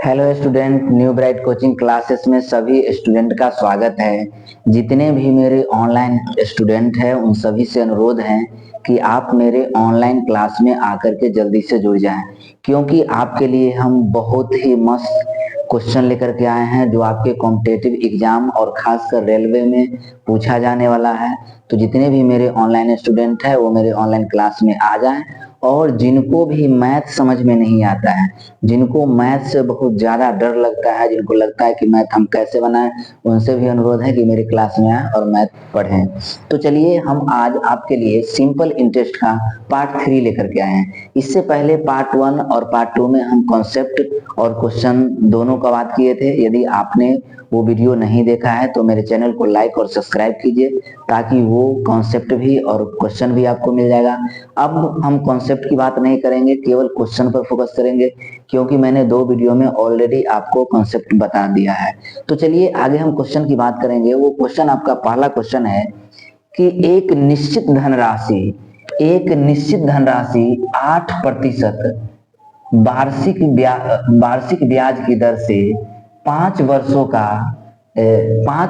Hello student, new bright coaching classes में सभी student का स्वागत है। जितने भी मेरे ऑनलाइन स्टूडेंट हैं उन सभी से अनुरोध है कि आप मेरे ऑनलाइन क्लास में आकर के जल्दी से जुड़ जाएं, क्योंकि आपके लिए हम बहुत ही मस्त क्वेश्चन लेकर के आए हैं जो आपके कॉम्पिटेटिव एग्जाम और खासकर रेलवे में पूछा जाने वाला है। तो जितने भी मेरे ऑनलाइन स्टूडेंट हैं वो मेरे ऑनलाइन क्लास में आ जाएं, और जिनको भी मैथ समझ में नहीं आता है, जिनको मैथ से बहुत ज्यादा डर लगता है, जिनको लगता है कि मैथ हम कैसे बनाएं, उनसे भी अनुरोध है कि मेरी क्लास में आए और मैथ पढ़ें। तो चलिए हम आज आपके लिए सिंपल इंटरेस्ट का पार्ट 3 लेकर के आए हैं। इससे पहले पार्ट 1 और पार्ट 2 में हम कॉन्सेप्ट और क्वेश्चन दोनों का बात किए थे। यदि आपने वो वीडियो नहीं देखा है तो मेरे चैनल को लाइक और सब्सक्राइब कीजिए, ताकि वो कॉन्सेप्ट भी और क्वेश्चन भी आपको मिल जाएगा। अब हम कॉन्सेप्ट की बात नहीं करेंगे, केवल क्वेश्चन पर फोकस करेंगे, क्योंकि मैंने 2 वीडियो में ऑलरेडी आपको कॉन्सेप्ट बता दिया है। तो चलिए आगे हम क्वेश्चन की बात करेंगे। वो क्वेश्चन, आपका पहला क्वेश्चन है कि एक निश्चित धनराशि 8% वार्षिक ब्याज की दर से 5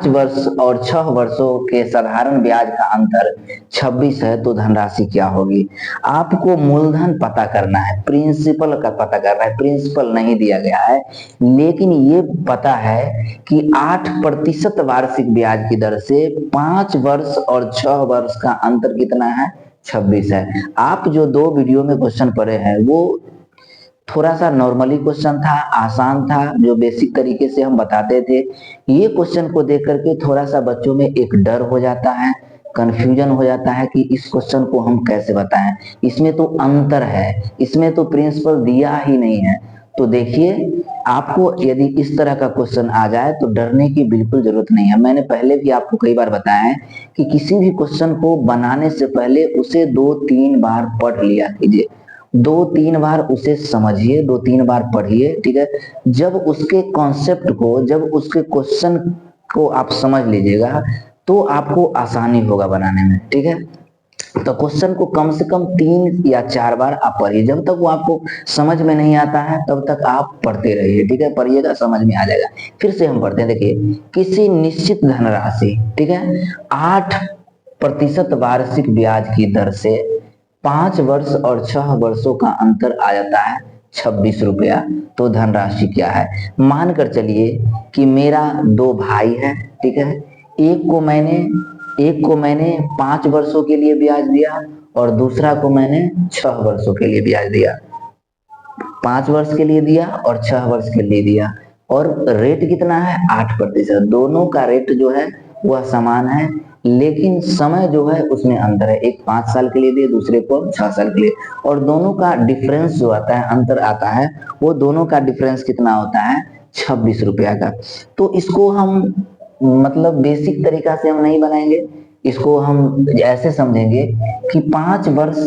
वर्ष और 6 वर्षों के साधारण ब्याज का अंतर 26 है, तो धनराशि क्या होगी। आपको मूलधन पता करना है, प्रिंसिपल का पता करना है। प्रिंसिपल नहीं दिया गया है, लेकिन ये पता है कि 8% वार्षिक ब्याज की दर से 5 वर्ष और 6 वर्ष का अंतर कितना है, 26 है। आप जो 2 वीडियो में क्वेश्चन पढ़े हैं वो थोड़ा सा नॉर्मली क्वेश्चन था, आसान था, जो बेसिक तरीके से हम बताते थे। ये क्वेश्चन को देख करके थोड़ा सा बच्चों में एक डर हो जाता है, कंफ्यूजन हो जाता है कि इस क्वेश्चन को हम कैसे बताएं, इसमें तो अंतर है, इसमें तो प्रिंसिपल दिया ही नहीं है। तो देखिए, आपको यदि इस तरह का क्वेश्चन आ जाए तो डरने की बिल्कुल जरूरत नहीं है। मैंने पहले भी आपको कई बार बताया है कि किसी भी क्वेश्चन को बनाने से पहले उसे 2-3 बार पढ़ लिया कीजिए, 2-3 बार उसे समझिए, 2-3 बार पढ़िए, ठीक है। जब उसके कॉन्सेप्ट को, जब उसके क्वेश्चन को आप समझ लीजिएगा तो आपको आसानी होगा बनाने में, ठीक है। तो क्वेश्चन को कम से कम 3 या 4 बार आप पढ़िए। जब तक वो आपको समझ में नहीं आता है तब तक आप पढ़ते रहिए, ठीक है। पढ़िएगा, समझ में आ जाएगा। फिर से हम पढ़ते हैं, देखिए, किसी निश्चित धनराशि, ठीक है, 8% वार्षिक ब्याज की दर से 5 वर्ष और 6 वर्षों का अंतर आ जाता है 26 रुपया, तो धनराशि क्या है। मानकर चलिए कि मेरा 2 भाई है, ठीक है। एक को मैंने 5 वर्षों के लिए ब्याज दिया और दूसरा को मैंने 6 वर्षों के लिए ब्याज दिया। 5 वर्ष के लिए दिया और 6 वर्ष के लिए दिया, और रेट कितना है, 8%। दोनों का रेट जो है वह समान है, लेकिन समय जो है उसमें अंतर है। एक 5 साल के लिए दिए, दूसरे को 6 साल के लिए, और दोनों का डिफरेंस जो आता है, अंतर आता है, वो दोनों का डिफरेंस कितना होता है, 26 रुपया का। तो इसको हम मतलब बेसिक तरीका से हम नहीं बनाएंगे, इसको हम ऐसे समझेंगे कि 5 वर्ष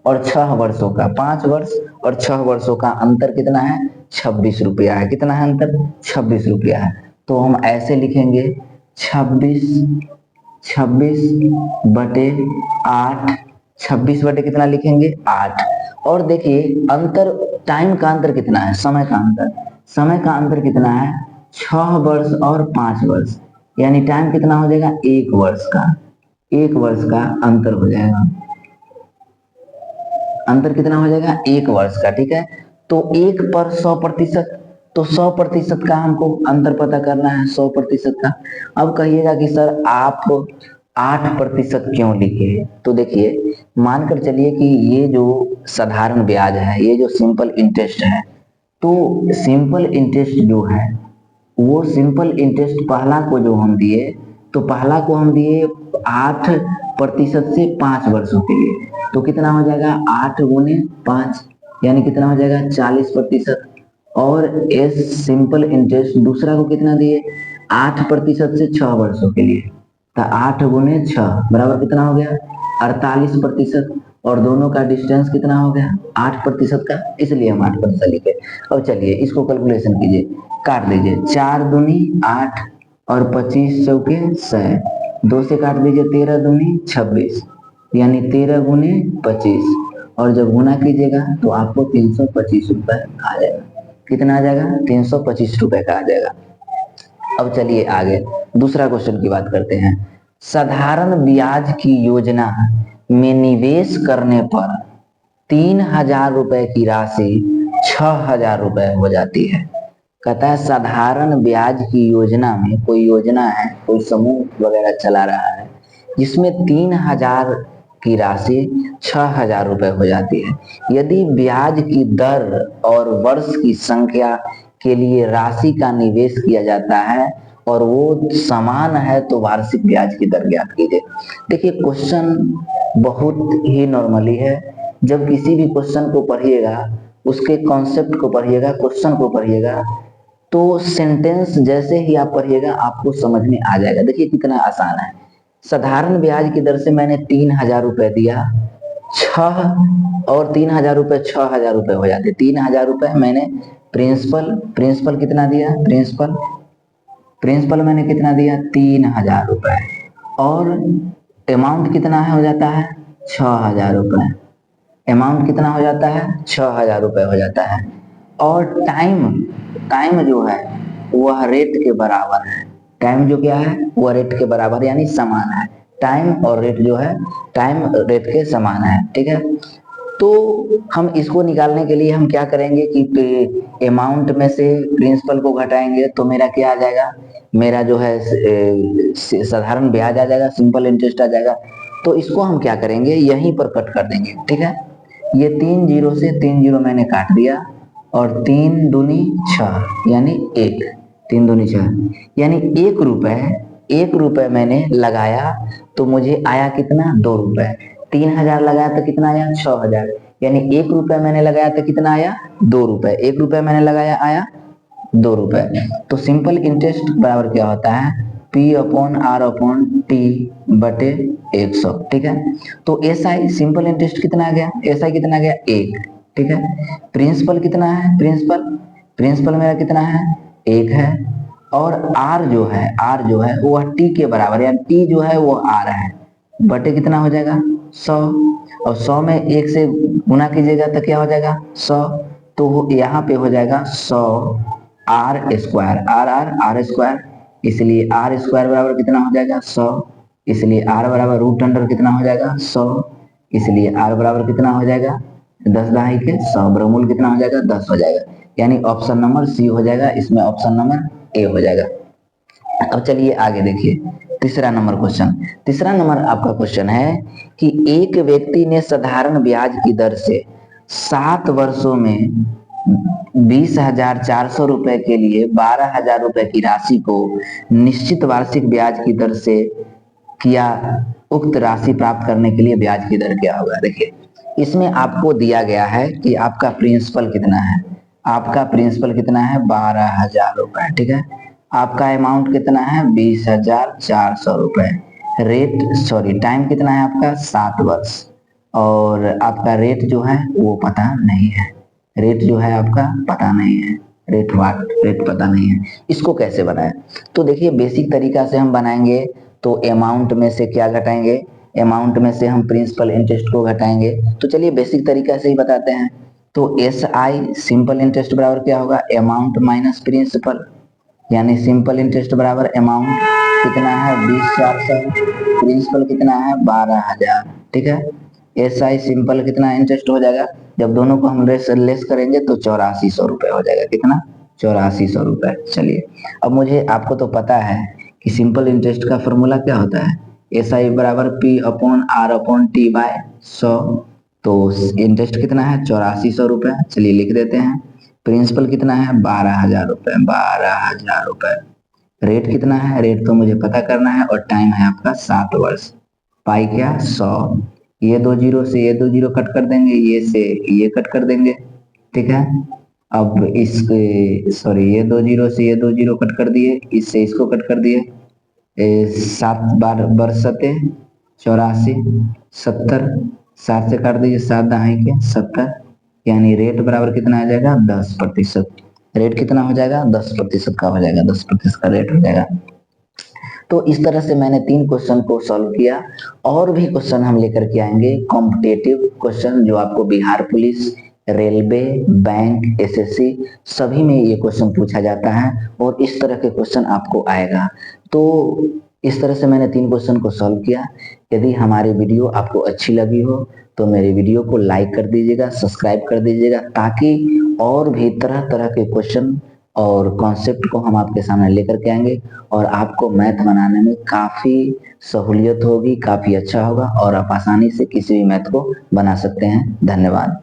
और 6 वर्षों का, 5 वर्ष और 6 वर्षों का अंतर कितना है, 26 रुपया है। कितना है अंतर, 26 रुपया है। तो हम ऐसे लिखेंगे, 26 बटे 8, 26 बटे कितना लिखेंगे, 8। और देखिए अंतर, टाइम का अंतर कितना है, समय का अंतर कितना है, 6 वर्ष और 5 वर्ष, यानी टाइम कितना हो जाएगा, 1 वर्ष का, 1 वर्ष का अंतर हो जाएगा। अंतर कितना हो जाएगा, 1 वर्ष का, ठीक है। तो 1 पर 100%, तो 100% का हमको अंतर पता करना है, 100% का। अब कहिएगा कि सर आप 8% क्यों लिखे। तो देखिए, मानकर चलिए कि ये जो साधारण ब्याज है, ये जो सिंपल इंटरेस्ट है, तो सिंपल इंटरेस्ट जो है, वो सिंपल इंटरेस्ट पहला को जो हम दिए, तो पहला को हम दिए 8% से 5 वर्षों के लिए, तो कितना हो जाएगा, 8 गुने 5, यानी कितना हो जाएगा, 40%। और एस सिंपल इंटरेस्ट दूसरा को कितना दिए, 8% से 6 वर्षों के लिए, तो 8 गुने 6 बराबर कितना हो गया, 48%। और दोनों का डिस्टेंस कितना हो गया, 8% का, इसलिए हम 8% लिखे। अब चलिए इसको कैलकुलेशन कीजिए, काट दीजिए, 4 दूनी 8 और 25 चौके 100, 2 से काट दीजिए, 13 दूनी 26, यानी 13 गुने 25, और जब गुना कीजिएगा तो आपको 325 रुपए आ जाएगा। कितना आ जाएगा, 325 रुपए का आ जाएगा। अब चलिए आगे दूसरा क्वेश्चन की बात करते हैं। साधारण ब्याज की योजना में निवेश करने पर 3,000 रुपए की राशि 6,000 रुपए हो जाती है। कहता है साधारण ब्याज की योजना में, कोई योजना है, कोई समूह वगैरह चला रहा है जिसमें 3,000 की राशि 6,000 रुपए हो जाती है। यदि ब्याज की दर और वर्ष की संख्या के लिए राशि का निवेश किया जाता है और वो समान है तो वार्षिक ब्याज की दर ज्ञात कीजिए। देखिए क्वेश्चन बहुत ही नॉर्मली है। जब किसी भी क्वेश्चन को पढ़िएगा, उसके कॉन्सेप्ट को पढ़िएगा, क्वेश्चन को पढ़िएगा, तो सेंटेंस जैसे ही आप पढ़िएगा आपको समझ में आ जाएगा। देखिए कितना आसान है। साधारण ब्याज की दर से मैंने 3,000 रुपए दिया, 3,000 रुपए 6,000 रुपए हो जाते। 3,000 रुपए मैंने प्रिंसिपल कितना दिया, प्रिंसिपल मैंने कितना दिया, 3,000 रुपए, और अमाउंट कितना है हो जाता है 6,000 रुपए। अमाउंट कितना हो जाता है 6,000 रुपए हो जाता है। और टाइम जो है वह रेट के बराबर है। टाइम जो क्या है वह रेट के बराबर यानी समान है। टाइम और रेट जो है, टाइम रेट के समान है, ठीक है। तो हम इसको निकालने के लिए हम क्या करेंगे कि अमाउंट में से प्रिंसिपल को घटाएंगे तो मेरा क्या आ जाएगा, मेरा जो है साधारण ब्याज आ जाएगा, सिंपल इंटरेस्ट आ जाएगा। तो इसको हम क्या करेंगे, यहीं पर कट कर देंगे, ठीक है। ये 3 जीरो से 3 जीरो मैंने काट दिया, और 3 दूनी 6 यानी 1, 3 दूनी 6 यानी 1 रुपए मैंने लगाया तो मुझे आया कितना, 2 रुपए। 3,000 लगाया तो कितना आया 6,000, यानी 1 रुपए मैंने लगाया तो कितना आया 2 रुपए। 1 रुपए मैंने लगाया आया 2 रुपए। तो सिंपल इंटरेस्ट बराबर क्या होता है, P/R/T बटे 100, ठीक है। तो SI सिंपल इंटरेस्ट कितना आ गया, SI कितना आ गया 1, ठीक है। प्रिंसिपल कितना है, प्रिंसिपल मेरा कितना है 1 है। और R जो है वह T के बराबर, यानी T जो है वो R है, बटे कितना हो जाएगा 100। और 100 में 1 से गुना कीजिएगा तो क्या हो जाएगा 100। तो यहाँ पे हो जाएगा 100 R स्क्वायर, R स्क्वायर, इसलिए R स्क्वायर बराबर कितना हो जाएगा 100। इसलिए R बराबर रूट अंडर कितना हो जाएगा 100। इसलिए R बराबर कितना हो जाएगा 10 दहाई के 100, वर्गमूल कितना हो जाएगा 10 हो जाएगा। यानी ऑप्शन नंबर सी हो जाएगा, इसमें ऑप्शन नंबर ए हो जाएगा। अब चलिए आगे देखिए तीसरा नंबर आपका क्वेश्चन है कि एक व्यक्ति ने साधारण ब्याज की दर से 7 वर्षों में 20,400 रुपए के लिए 12,000 रुपए की राशि को निश्चित वार्षिक ब्याज की दर से किया। उक्त राशि प्राप्त करने के लिए ब्याज की दर क्या होगा। देखिए इसमें आपको दिया गया है कि आपका प्रिंसिपल कितना है, 12,000 रुपए, ठीक है। आपका अमाउंट कितना है 20,400 रुपए। टाइम कितना है आपका 7 वर्ष। और आपका रेट जो है वो पता नहीं है, रेट पता नहीं है। इसको कैसे बनाए, तो देखिए बेसिक तरीका से हम बनाएंगे। तो अमाउंट में से क्या घटाएंगे, अमाउंट में से हम प्रिंसिपल इंटरेस्ट को घटाएंगे। तो चलिए बेसिक तरीका से ही बताते हैं। तो SI सिंपल इंटरेस्ट बराबर क्या होगा, अमाउंट माइनस प्रिंसिपल, यानी सिंपल इंटरेस्ट बराबर अमाउंट कितना है 20,400, प्रिंसिपल कितना है 12,000, ठीक है। SI सिंपल कितना इंटरेस्ट हो जाएगा, जब दोनों को हम लेस करेंगे तो 8400 रुपए हो जाएगा। कितना 8400 रुपए। चलिए अब मुझे, आपको तो पता है कि सिंपल इंटरेस्ट का फॉर्मूला क्या होता है, SI बराबर P/R/T बाय 100। तो इंटरेस्ट कितना है 8400 रुपए। चलिए लिख देते हैं। प्रिंसिपल कितना है 12,000 रुपए। रेट कितना है, रेट तो मुझे पता करना है, और टाइम है आपका 7 वर्ष। पाई क्या 100। ये 2 जीरो से ये 2 जीरो कट कर देंगे, ये से ये कट कर देंगे, ठीक है। अब ये 2 जीरो से ये 2 जीरो कट कर दिए, इससे इसको कट कर दिए। 7 बार वर्ष 84, 70, 7 से काट दीजिए, 7 दहाई के 70, यानी रेट बराबर कितना आ जाएगा 10%। रेट कितना हो जाएगा 10% का हो जाएगा, 10% का रेट हो जाएगा। तो इस तरह से मैंने 3 क्वेश्चन को सॉल्व किया। और भी क्वेश्चन हम लेकर के आएंगे, कॉम्पिटेटिव क्वेश्चन जो आपको Bihar police railway, bank, SSC सभी में ये क्वेश्चन पूछा जाता है और इस तरह के क्वेश्चन आपको आएगा। तो इस तरह से मैंने 3 क्वेश्चन को सॉल्व किया। यदि हमारी वीडियो आपको अच्छी लगी हो तो मेरी वीडियो को लाइक कर दीजिएगा, सब्सक्राइब कर दीजिएगा, ताकि और भी तरह तरह के क्वेश्चन और कॉन्सेप्ट को हम आपके सामने लेकर के आएंगे और आपको मैथ बनाने में काफी सहूलियत होगी, काफी अच्छा होगा और आप आसानी से किसी भी मैथ को बना सकते हैं। धन्यवाद।